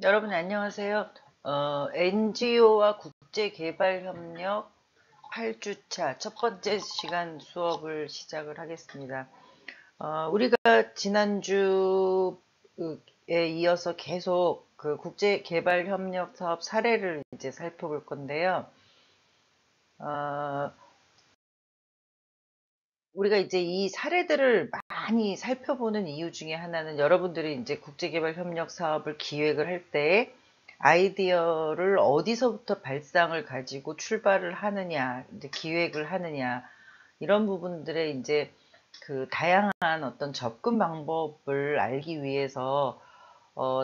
여러분 안녕하세요. NGO와 국제개발협력 8주차 첫 번째 시간 수업을 시작을 하겠습니다. 우리가 지난주에 이어서 계속 그 국제개발협력 사업 사례를 이제 살펴볼 건데요. 우리가 이제 이 사례들을 많이 살펴보는 이유 중에 하나는 여러분들이 이제 국제개발협력 사업을 기획을 할 때 아이디어를 어디서부터 발상을 가지고 출발을 하느냐, 이제 기획을 하느냐, 이런 부분들의 이제 그 다양한 어떤 접근 방법을 알기 위해서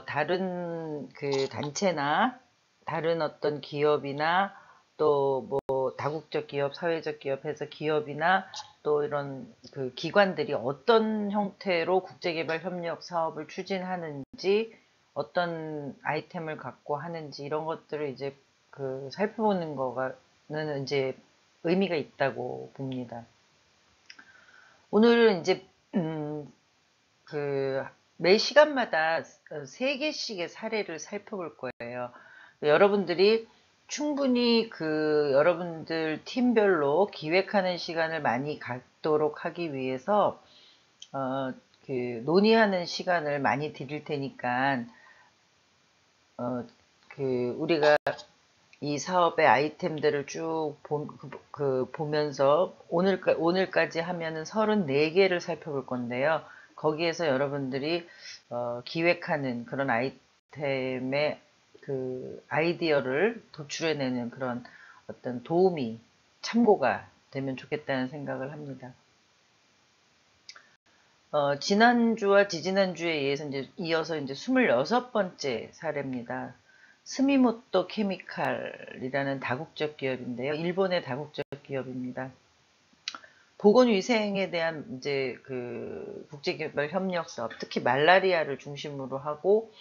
다른 그 단체나 다른 어떤 기업이나 또 뭐 다국적 기업, 사회적 기업 해서 기업이나 또 이런 그 기관들이 어떤 형태로 국제개발 협력 사업을 추진하는지 어떤 아이템을 갖고 하는지 이런 것들을 이제 그 살펴보는 거는 이제 의미가 있다고 봅니다. 오늘은 이제 그 매 시간마다 세 개씩의 사례를 살펴볼 거예요. 여러분들이 충분히 그 여러분들 팀별로 기획하는 시간을 많이 갖도록 하기 위해서 어, 그 논의하는 시간을 많이 드릴 테니까 우리가 이 사업의 아이템들을 쭉 보면서 오늘까지 하면은 34개를 살펴볼 건데요. 거기에서 여러분들이 기획하는 그런 아이템의 그 아이디어를 도출해내는 그런 어떤 도움이 참고가 되면 좋겠다는 생각을 합니다. 지난주와 지지난주에 이어서 이제 26번째 사례입니다. 스미모토 케미칼이라는 다국적 기업인데요. 일본의 다국적 기업입니다. 보건위생에 대한 이제 그 국제개발 협력 사업, 특히 말라리아를 중심으로 하고,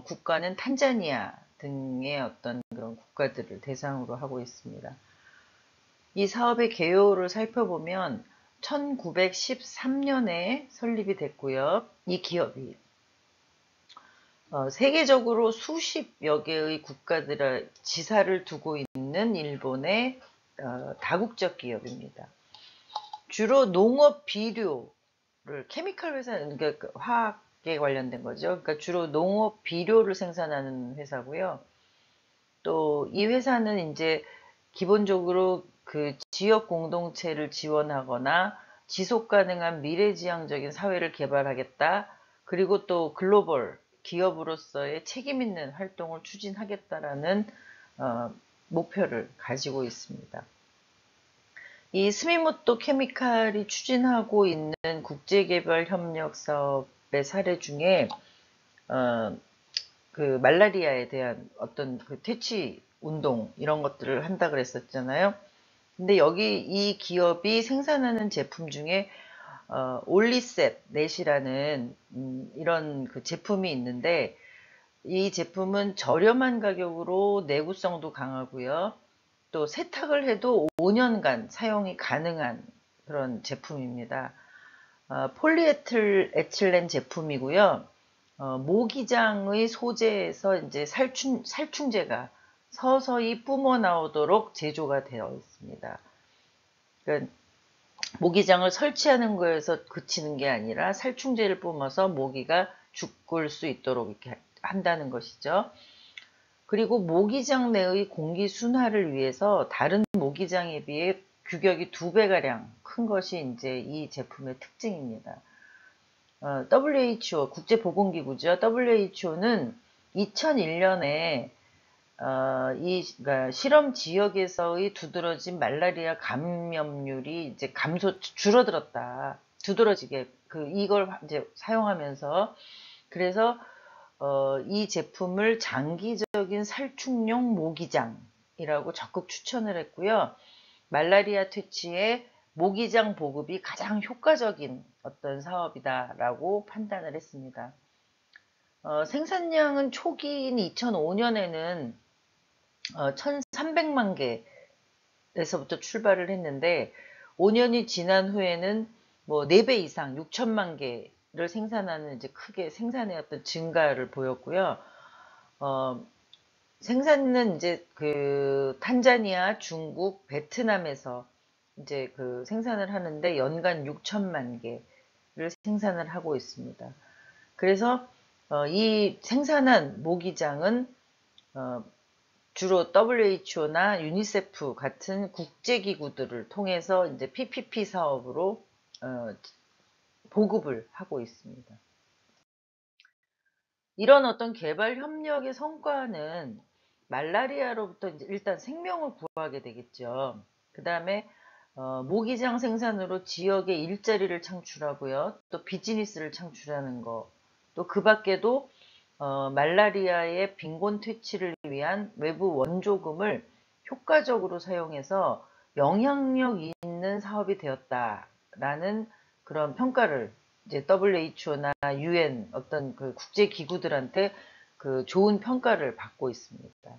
국가는 탄자니아 등의 어떤 그런 국가들을 대상으로 하고 있습니다. 이 사업의 개요를 살펴보면 1913년에 설립이 됐고요. 이 기업이 세계적으로 수십여 개의 국가들의 지사를 두고 있는 일본의 다국적 기업입니다. 주로 농업 비료를 케미칼 회사, 그러니까 화학에 관련된 거죠. 그러니까 주로 농업 비료를 생산하는 회사고요. 또 이 회사는 이제 기본적으로 그 지역 공동체를 지원하거나 지속 가능한 미래지향적인 사회를 개발하겠다. 그리고 또 글로벌 기업으로서의 책임 있는 활동을 추진하겠다라는 목표를 가지고 있습니다. 이 스미모토 케미칼이 추진하고 있는 국제개발 협력 사업의 사례 중에 그 말라리아에 대한 어떤 그 퇴치 운동 이런 것들을 한다 그랬었잖아요. 근데 여기 이 기업이 생산하는 제품 중에 올리셋 넷이라는 이런 그 제품이 있는데 이 제품은 저렴한 가격으로 내구성도 강하고요. 또 세탁을 해도 5년간 사용이 가능한 그런 제품입니다. 폴리에틸렌 제품이고요. 모기장의 소재에서 이제 살충제가 서서히 뿜어 나오도록 제조가 되어 있습니다. 그러니까 모기장을 설치하는 거에서 그치는 게 아니라 살충제를 뿜어서 모기가 죽을 수 있도록 이렇게 한다는 것이죠. 그리고 모기장 내의 공기 순화를 위해서 다른 모기장에 비해 규격이 2배가량 큰 것이 이제 이 제품의 특징입니다. WHO, 국제보건기구죠. WHO는 2001년에 그러니까 실험 지역에서의 두드러진 말라리아 감염률이 이제 줄어들었다. 두드러지게, 이걸 이제 사용하면서, 그래서, 이 제품을 장기적인 살충용 모기장이라고 적극 추천을 했고요. 말라리아 퇴치에 모기장 보급이 가장 효과적인 어떤 사업이다라고 판단을 했습니다. 생산량은 초기인 2005년에는 1,300만 개에서부터 출발을 했는데 5년이 지난 후에는 뭐 4배 이상 6천만 개를 생산하는 이제 크게 생산의 어떤 증가를 보였고요. 어, 생산은 이제 그 탄자니아, 중국, 베트남에서 이제 그 생산을 하는데 연간 6천만 개를 생산을 하고 있습니다. 그래서 이 생산한 모기장은 주로 WHO나 유니세프 같은 국제기구들을 통해서 이제 PPP 사업으로 보급을 하고 있습니다. 이런 어떤 개발 협력의 성과는 말라리아로부터 이제 일단 생명을 구하게 되겠죠. 그 다음에 모기장 생산으로 지역의 일자리를 창출하고요. 또 비즈니스를 창출하는 거. 또 그 밖에도 말라리아의 빈곤 퇴치를 위한 외부 원조금을 효과적으로 사용해서 영향력 있는 사업이 되었다라는 그런 평가를 이제 WHO나 UN 어떤 그 국제 기구들한테 그 좋은 평가를 받고 있습니다.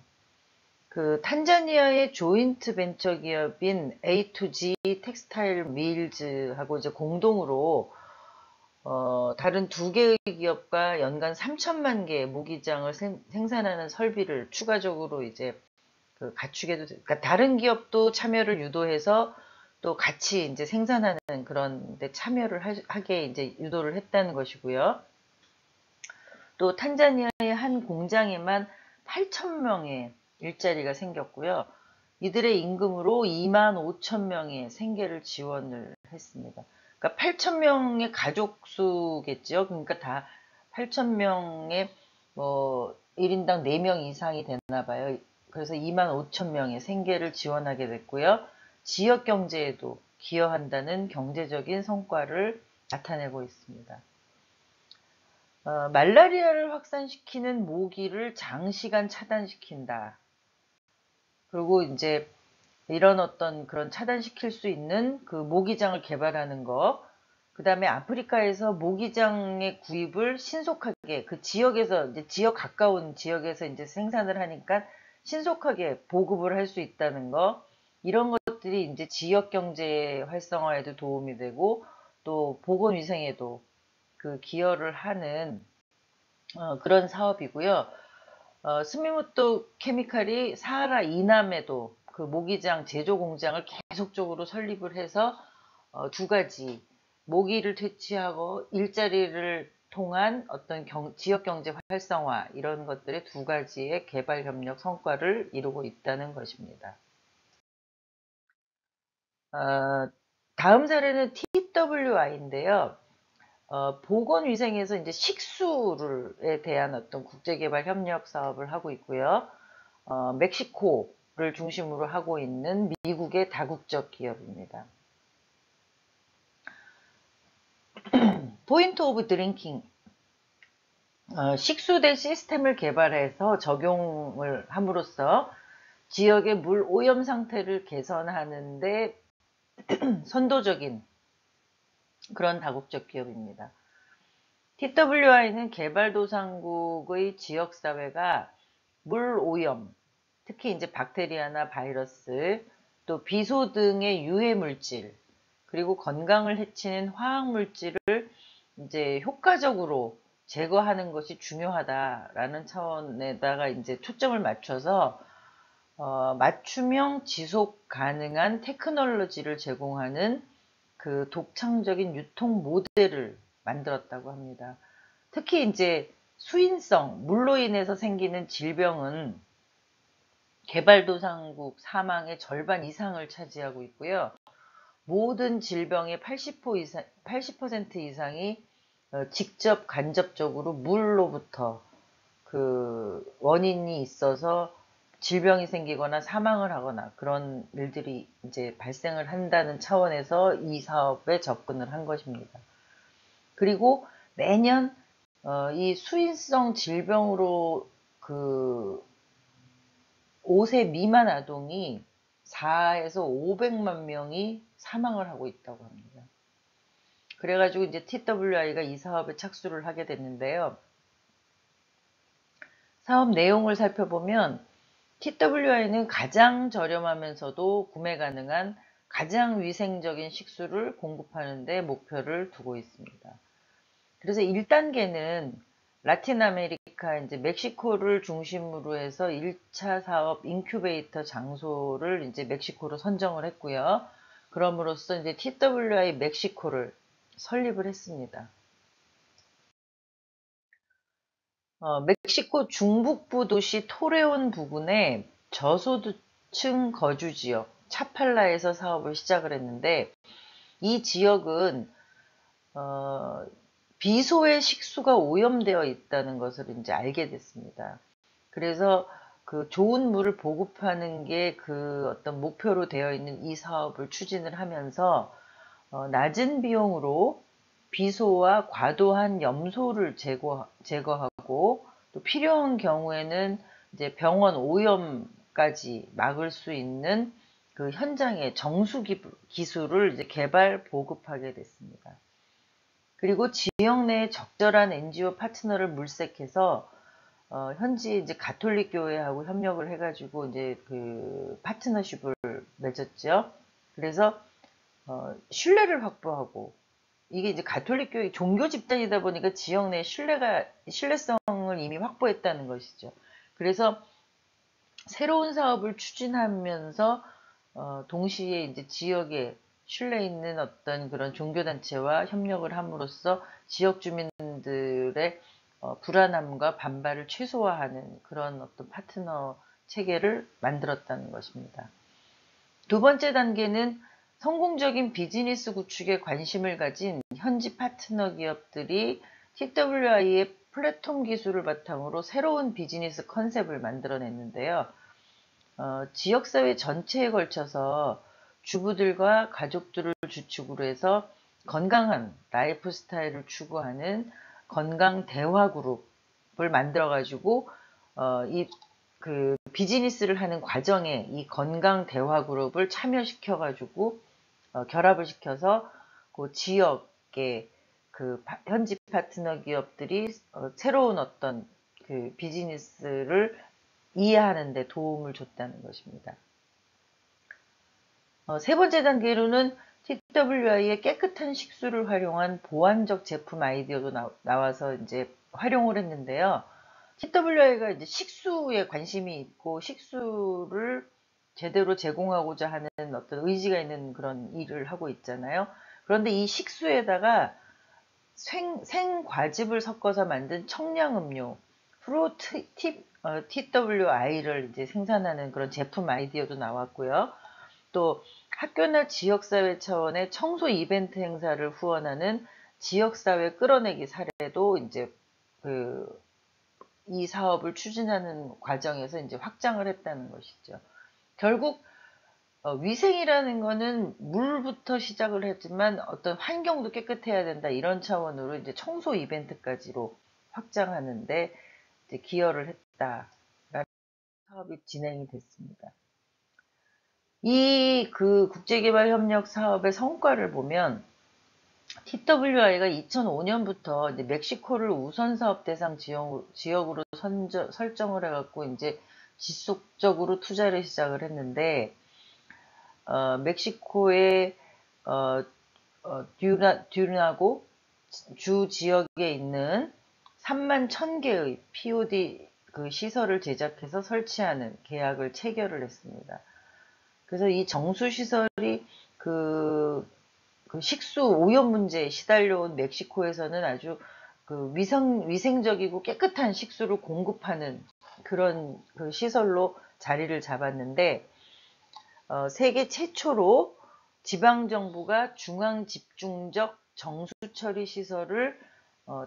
그 탄자니아의 조인트 벤처 기업인 A2G 텍스타일 밀즈하고 이제 공동으로 다른 두 개의 기업과 연간 3천만 개의 모기장을 생산하는 설비를 추가적으로 이제 그 갖추게도, 그러니까 다른 기업도 참여를 유도해서 또 같이 이제 생산하는 그런 데 참여를 하게 이제 유도를 했다는 것이고요. 또 탄자니아의 한 공장에만 8천 명의 일자리가 생겼고요. 이들의 임금으로 2만 5천 명의 생계를 지원을 했습니다. 그러니까 8천 명의 가족 수겠죠. 그러니까 다 8천 명의 뭐 1인당 4명 이상이 됐나 봐요. 그래서 2만 5천 명의 생계를 지원하게 됐고요. 지역 경제에도 기여한다는 경제적인 성과를 나타내고 있습니다. 말라리아를 확산시키는 모기를 장시간 차단시킨다. 그리고 이제 이런 어떤 그런 차단시킬 수 있는 그 모기장을 개발하는 거, 그 다음에 아프리카에서 모기장의 구입을 신속하게 그 지역에서 이제 지역 가까운 지역에서 이제 생산을 하니까 신속하게 보급을 할 수 있다는 거, 이런 것들이 이제 지역 경제 활성화에도 도움이 되고 또 보건위생에도 그 기여를 하는 그런 사업이고요. 스미모토 케미칼이 사하라 이남에도 그 모기장 제조 공장을 계속적으로 설립을 해서 두 가지 모기를 퇴치하고 일자리를 통한 어떤 지역 경제 활성화 이런 것들의 두 가지의 개발 협력 성과를 이루고 있다는 것입니다. 다음 사례는 TWI인데요. 보건위생에서 이제 식수에 대한 어떤 국제개발 협력 사업을 하고 있고요. 멕시코를 중심으로 하고 있는 미국의 다국적 기업입니다. 포인트 오브 드링킹, 식수대 시스템을 개발해서 적용을 함으로써 지역의 물 오염 상태를 개선하는데 선도적인 그런 다국적 기업입니다. TWI는 개발도상국의 지역사회가 물 오염, 특히 이제 박테리아나 바이러스, 또 비소 등의 유해 물질, 그리고 건강을 해치는 화학 물질을 이제 효과적으로 제거하는 것이 중요하다라는 차원에다가 이제 초점을 맞춰서 맞춤형 지속 가능한 테크놀로지를 제공하는 그 독창적인 유통 모델을 만들었다고 합니다. 특히 이제 수인성, 물로 인해서 생기는 질병은 개발도상국 사망의 절반 이상을 차지하고 있고요. 모든 질병의 80% 이상이 직접 간접적으로 물로부터 그 원인이 있어서 질병이 생기거나 사망을 하거나 그런 일들이 이제 발생을 한다는 차원에서 이 사업에 접근을 한 것입니다. 그리고 매년 이 수인성 질병으로 그 5세 미만 아동이 4에서 500만 명이 사망을 하고 있다고 합니다. 그래가지고 이제 TWI가 이 사업에 착수를 하게 됐는데요. 사업 내용을 살펴보면 TWI는 가장 저렴하면서도 구매 가능한 가장 위생적인 식수를 공급하는 데 목표를 두고 있습니다. 그래서 1단계는 라틴 아메리카 이제 멕시코를 중심으로 해서 1차 사업 인큐베이터 장소를 이제 멕시코로 선정을 했고요. 그럼으로써 이제 TWI 멕시코를 설립을 했습니다. 멕시코 중북부 도시 토레온 부근의 저소득층 거주 지역 차팔라에서 사업을 시작을 했는데, 이 지역은 비소의 식수가 오염되어 있다는 것을 이제 알게 됐습니다. 그래서 그 좋은 물을 보급하는 게 그 어떤 목표로 되어 있는 이 사업을 추진을 하면서 낮은 비용으로 비소와 과도한 염소를 제거하고 또 필요한 경우에는 이제 병원 오염까지 막을 수 있는 그 현장의 정수 기술을 이제 개발 보급하게 됐습니다. 그리고 지역 내에 적절한 NGO 파트너를 물색해서 현지 이제 가톨릭 교회하고 협력을 해가지고 이제 그 파트너십을 맺었죠. 그래서 신뢰를 확보하고, 이게 이제 가톨릭 교회 종교 집단이다 보니까 지역 내 신뢰성을 이미 확보했다는 것이죠. 그래서 새로운 사업을 추진하면서 동시에 이제 지역에 신뢰 있는 어떤 그런 종교단체와 협력을 함으로써 지역 주민들의 불안함과 반발을 최소화하는 그런 어떤 파트너 체계를 만들었다는 것입니다. 두 번째 단계는 성공적인 비즈니스 구축에 관심을 가진 현지 파트너 기업들이 TWI의 플랫폼 기술을 바탕으로 새로운 비즈니스 컨셉을 만들어냈는데요. 지역사회 전체에 걸쳐서 주부들과 가족들을 주축으로 해서 건강한 라이프 스타일을 추구하는 건강 대화 그룹을 만들어 가지고 이 그 비즈니스를 하는 과정에 이 건강 대화 그룹을 참여시켜 가지고 결합을 시켜서 그 지역의 그 현지 파트너 기업들이 새로운 어떤 그 비즈니스를 이해하는 데 도움을 줬다는 것입니다. 세 번째 단계로는 TWI의 깨끗한 식수를 활용한 보완적 제품 아이디어도 나와서 이제 활용을 했는데요. TWI가 이제 식수에 관심이 있고 식수를 제대로 제공하고자 하는 어떤 의지가 있는 그런 일을 하고 있잖아요. 그런데 이 식수에다가 생과즙을 섞어서 만든 청량음료, 프로팁 TWI를 이제 생산하는 그런 제품 아이디어도 나왔고요. 또 학교나 지역사회 차원의 청소 이벤트 행사를 후원하는 지역사회 끌어내기 사례도 이제 이 사업을 추진하는 과정에서 이제 확장을 했다는 것이죠. 결국 위생이라는 거는 물부터 시작을 했지만 어떤 환경도 깨끗해야 된다, 이런 차원으로 이제 청소 이벤트까지로 확장하는데 이제 기여를 했다라는 사업이 진행이 됐습니다. 이 그 국제개발협력 사업의 성과를 보면 TWI가 2005년부터 이제 멕시코를 우선 사업 대상 지역으로 설정을 해갖고 이제 지속적으로 투자를 시작을 했는데, 멕시코의 듀나고 주 지역에 있는 3만 1000개의 POD 그 시설을 제작해서 설치하는 계약을 체결을 했습니다. 그래서 이 정수 시설이 그 식수 오염 문제에 시달려온 멕시코에서는 아주 그 위생적이고 깨끗한 식수를 공급하는 그런 그 시설로 자리를 잡았는데, 세계 최초로 지방정부가 중앙집중적 정수처리 시설을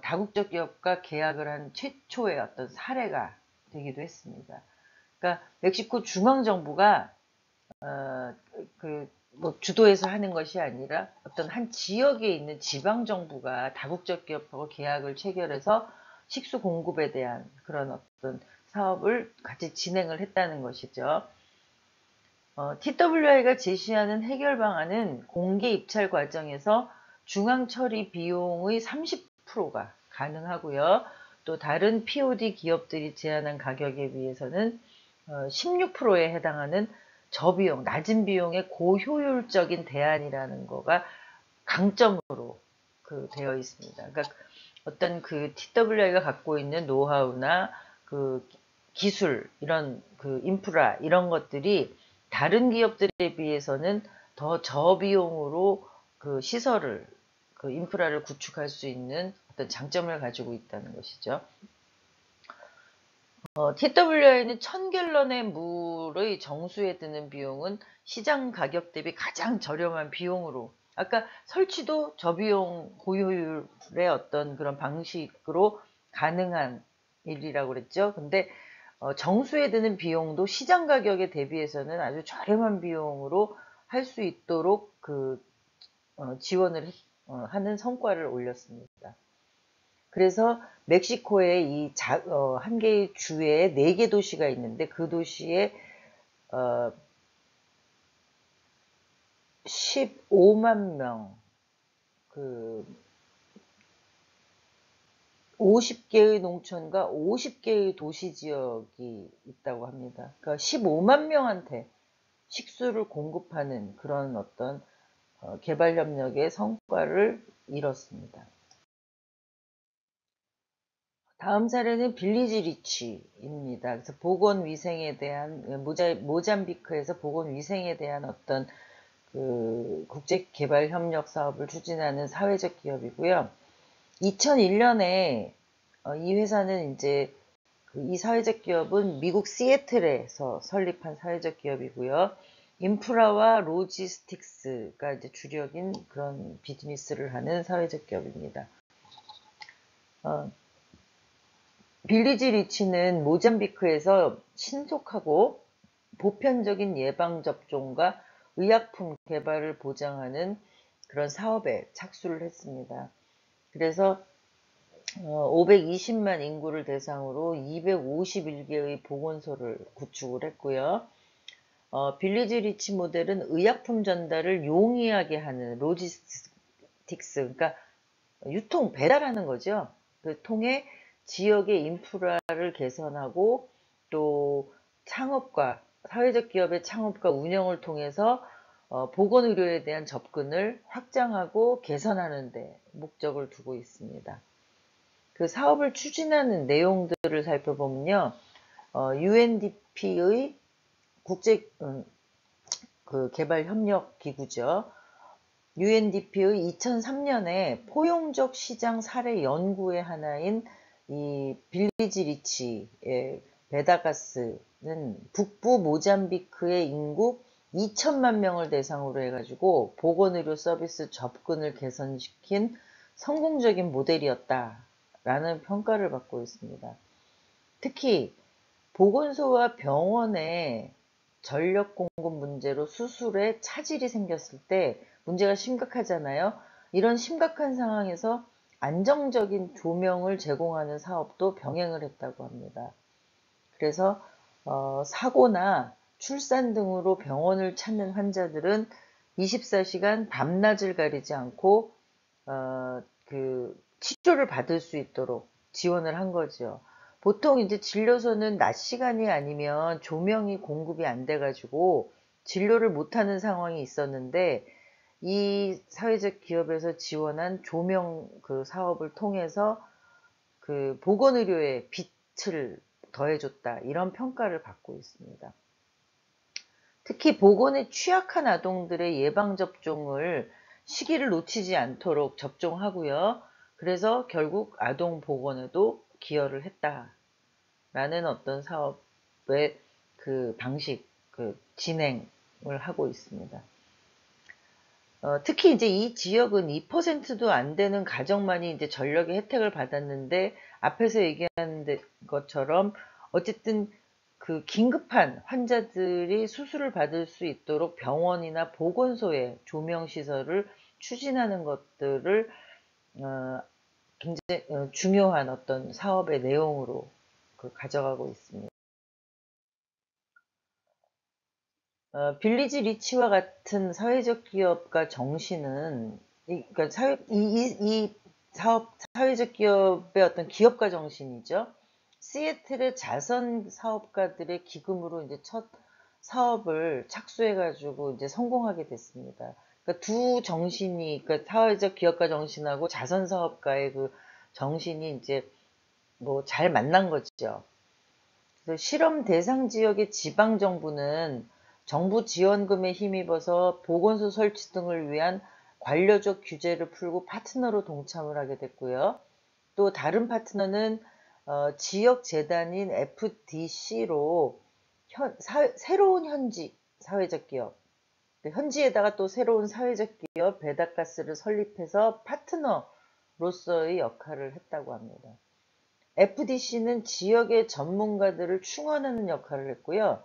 다국적 기업과 계약을 한 최초의 어떤 사례가 되기도 했습니다. 그러니까 멕시코 중앙정부가 뭐 주도해서 하는 것이 아니라 어떤 한 지역에 있는 지방정부가 다국적 기업하고 계약을 체결해서 식수 공급에 대한 그런 어떤 사업을 같이 진행을 했다는 것이죠. TWI가 제시하는 해결 방안은 공개 입찰 과정에서 중앙 처리 비용의 30%가 가능하고요. 또 다른 POD 기업들이 제안한 가격에 비해서는 16%에 해당하는 저비용, 낮은 비용의 고효율적인 대안이라는 거가 강점으로 되어 있습니다. 그러니까 어떤 그 TWI가 갖고 있는 노하우나 그 기술, 이런 그 인프라, 이런 것들이 다른 기업들에 비해서는 더 저비용으로 그 시설을, 그 인프라를 구축할 수 있는 어떤 장점을 가지고 있다는 것이죠. TWI는 1000갤런의 물의 정수에 드는 비용은 시장 가격 대비 가장 저렴한 비용으로, 아까 설치도 저비용 고효율의 어떤 그런 방식으로 가능한 일이라고 그랬죠. 근데 정수에 드는 비용도 시장 가격에 대비해서는 아주 저렴한 비용으로 할 수 있도록 지원을 하는 성과를 올렸습니다. 그래서 멕시코에 한 개의 주에 4개 도시가 있는데, 그 도시에 15만 명, 50개의 농촌과 50개의 도시 지역이 있다고 합니다. 그러니까 15만 명한테 식수를 공급하는 그런 어떤 개발 협력의 성과를 이뤘습니다. 다음 사례는 빌리지 리치입니다. 그래서 보건위생에 대한, 모잠비크에서 보건위생에 대한 어떤 그 국제개발협력 사업을 추진하는 사회적 기업이고요. 2001년에 이 회사는 이제 이 사회적 기업은 미국 시애틀에서 설립한 사회적 기업이고요. 인프라와 로지스틱스가 이제 주력인 그런 비즈니스를 하는 사회적 기업입니다. 빌리지 리치는 모잠비크에서 신속하고 보편적인 예방접종과 의약품 개발을 보장하는 그런 사업에 착수를 했습니다. 그래서 520만 인구를 대상으로 251개의 보건소를 구축을 했고요. 빌리지 리치 모델은 의약품 전달을 용이하게 하는 로지스틱스, 그러니까 유통, 배달하는 거죠. 그 통해 지역의 인프라를 개선하고, 또 창업과 사회적 기업의 창업과 운영을 통해서 보건의료에 대한 접근을 확장하고 개선하는 데 목적을 두고 있습니다. 그 사업을 추진하는 내용들을 살펴보면요, UNDP의 국제 그 개발 협력 기구죠. UNDP의 2003년에 포용적 시장 사례 연구의 하나인 이 빌리지 리치의 베다가스는 북부 모잠비크의 인구 2천만 명을 대상으로 해가지고 보건의료 서비스 접근을 개선시킨 성공적인 모델이었다라는 평가를 받고 있습니다. 특히 보건소와 병원의 전력 공급 문제로 수술에 차질이 생겼을 때 문제가 심각하잖아요. 이런 심각한 상황에서 안정적인 조명을 제공하는 사업도 병행을 했다고 합니다. 그래서 사고나 출산 등으로 병원을 찾는 환자들은 24시간 밤낮을 가리지 않고 치료를 받을 수 있도록 지원을 한 거죠. 보통 이제 진료소는 낮 시간이 아니면 조명이 공급이 안 돼가지고 진료를 못하는 상황이 있었는데, 이 사회적 기업에서 지원한 조명 그 사업을 통해서 그 보건의료에 빛을 더해줬다, 이런 평가를 받고 있습니다. 특히 보건에 취약한 아동들의 예방접종을 시기를 놓치지 않도록 접종하고요. 그래서 결국 아동 보건에도 기여를 했다라는 어떤 사업의 그 방식, 그 진행을 하고 있습니다. 특히 이제 이 지역은 2%도 안 되는 가정만이 이제 전력의 혜택을 받았는데, 앞에서 얘기한 것처럼 어쨌든 그 긴급한 환자들이 수술을 받을 수 있도록 병원이나 보건소의 조명 시설을 추진하는 것들을 굉장히 중요한 어떤 사업의 내용으로 가져가고 있습니다. 빌리지 리치와 같은 사회적 기업가 정신은, 그러니까 이 사업, 사회적 기업의 어떤 기업가 정신이죠. 시애틀의 자선 사업가들의 기금으로 이제 첫 사업을 착수해가지고 이제 성공하게 됐습니다. 그러니까 두 정신이, 그러니까 사회적 기업가 정신하고 자선 사업가의 그 정신이 이제 뭐 잘 만난 거죠. 그래서 실험 대상 지역의 지방 정부는 정부 지원금에 힘입어서 보건소 설치 등을 위한 관료적 규제를 풀고 파트너로 동참을 하게 됐고요. 또 다른 파트너는 지역 재단인 FDC로 새로운 현지 사회적 기업, 현지에다가 또 새로운 사회적 기업 베다가스를 설립해서 파트너로서의 역할을 했다고 합니다. FDC는 지역의 전문가들을 충원하는 역할을 했고요.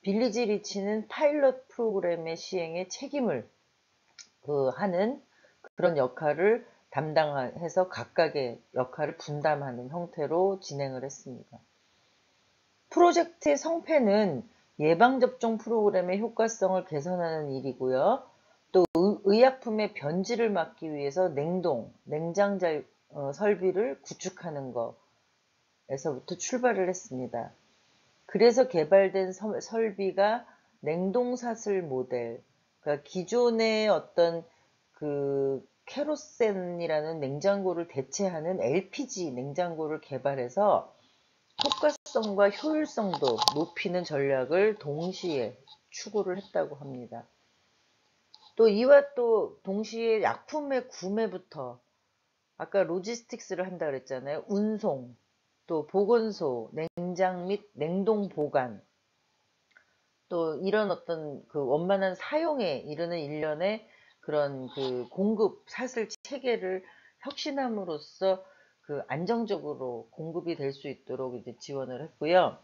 빌리지 리치는 파일럿 프로그램의 시행에 책임을 하는 그런 역할을 담당해서 각각의 역할을 분담하는 형태로 진행을 했습니다. 프로젝트의 성패는 예방접종 프로그램의 효과성을 개선하는 일이고요. 또 의약품의 변질을 막기 위해서 냉장 설비를 구축하는 것에서부터 출발을 했습니다. 그래서 개발된 설비가 냉동사슬 모델, 그러니까 기존의 어떤 그 케로센이라는 냉장고를 대체하는 LPG 냉장고를 개발해서 효과성과 효율성도 높이는 전략을 동시에 추구를 했다고 합니다. 또 이와 또 동시에 약품의 구매부터 아까 로지스틱스를 한다 그랬잖아요. 운송, 또 보건소, 냉장 및 냉동 보관, 또 이런 어떤 그 원만한 사용에 이르는 일련의 그런 그 공급 사슬 체계를 혁신함으로써 그 안정적으로 공급이 될 수 있도록 이제 지원을 했고요.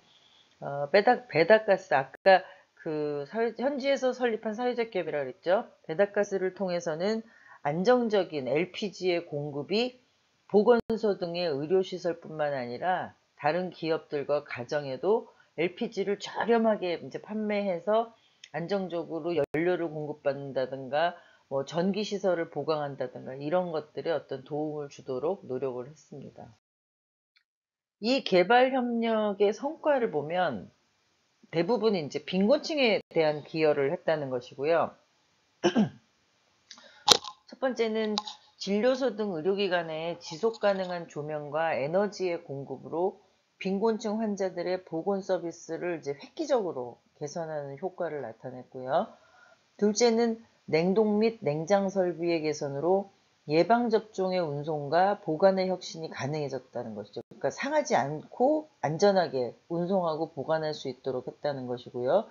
베다가스 아까 그 현지에서 설립한 사회적 기업이라 그랬죠. 베다가스를 통해서는 안정적인 LPG의 공급이 보건소 등의 의료시설뿐만 아니라 다른 기업들과 가정에도 LPG를 저렴하게 이제 판매해서 안정적으로 연료를 공급받는다든가 뭐 전기시설을 보강한다든가 이런 것들에 어떤 도움을 주도록 노력을 했습니다. 이 개발 협력의 성과를 보면 대부분 이제 빈곤층에 대한 기여를 했다는 것이고요. 첫 번째는 진료소 등 의료기관에 지속 가능한 조명과 에너지의 공급으로 빈곤층 환자들의 보건 서비스를 이제 획기적으로 개선하는 효과를 나타냈고요. 둘째는 냉동 및 냉장 설비의 개선으로 예방접종의 운송과 보관의 혁신이 가능해졌다는 것이죠. 그러니까 상하지 않고 안전하게 운송하고 보관할 수 있도록 했다는 것이고요.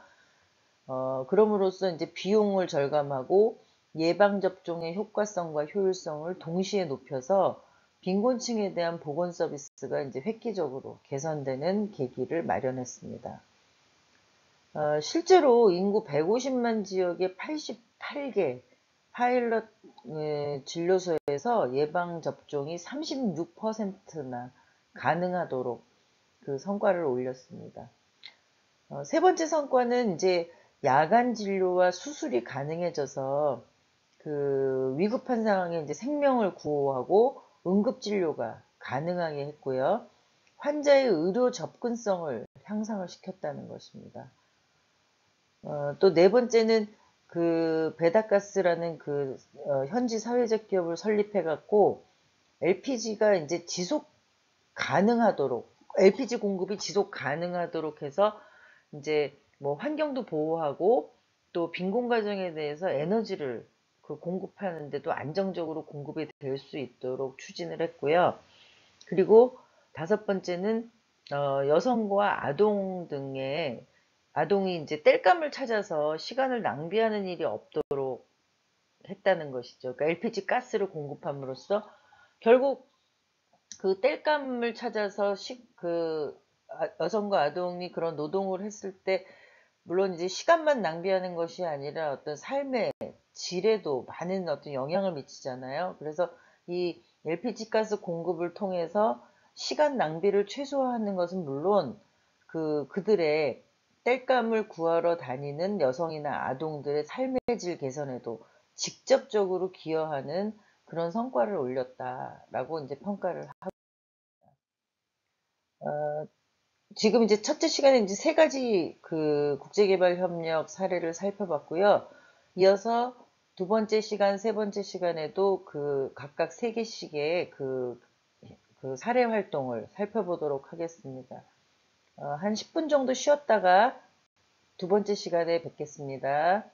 그럼으로써 이제 비용을 절감하고 예방접종의 효과성과 효율성을 동시에 높여서 빈곤층에 대한 보건 서비스가 이제 획기적으로 개선되는 계기를 마련했습니다. 실제로 인구 150만 지역의 88개 파일럿 진료소에서 예방접종이 36%나 가능하도록 그 성과를 올렸습니다. 세 번째 성과는 이제 야간 진료와 수술이 가능해져서 그 위급한 상황에 이제 생명을 구호하고 응급 진료가 가능하게 했고요. 환자의 의료 접근성을 향상을 시켰다는 것입니다. 또 네 번째는 그 베다가스라는 그 현지 사회적 기업을 설립해 갖고 LPG가 이제 지속 가능하도록 LPG 공급이 지속 가능하도록 해서 이제 뭐 환경도 보호하고 또 빈곤 가정에 대해서 에너지를 그 공급하는데도 안정적으로 공급이 될 수 있도록 추진을 했고요. 그리고 다섯 번째는 여성과 아동 등의 아동이 이제 땔감을 찾아서 시간을 낭비하는 일이 없도록 했다는 것이죠. 그러니까 LPG 가스를 공급함으로써 결국 그 땔감을 찾아서 여성과 아동이 그런 노동을 했을 때 물론 이제 시간만 낭비하는 것이 아니라 어떤 삶의 질에도 많은 어떤 영향을 미치잖아요. 그래서 이 LPG 가스 공급을 통해서 시간 낭비를 최소화하는 것은 물론 그들의 땔감을 구하러 다니는 여성이나 아동들의 삶의 질 개선에도 직접적으로 기여하는 그런 성과를 올렸다라고 이제 평가를 하고, 지금 이제 첫째 시간에 이제 세 가지 그 국제개발협력 사례를 살펴봤고요. 이어서 두 번째 시간, 세 번째 시간에도 그 각각 세 개씩의 그 그 사례 활동을 살펴보도록 하겠습니다. 한 10분 정도 쉬었다가 두 번째 시간에 뵙겠습니다.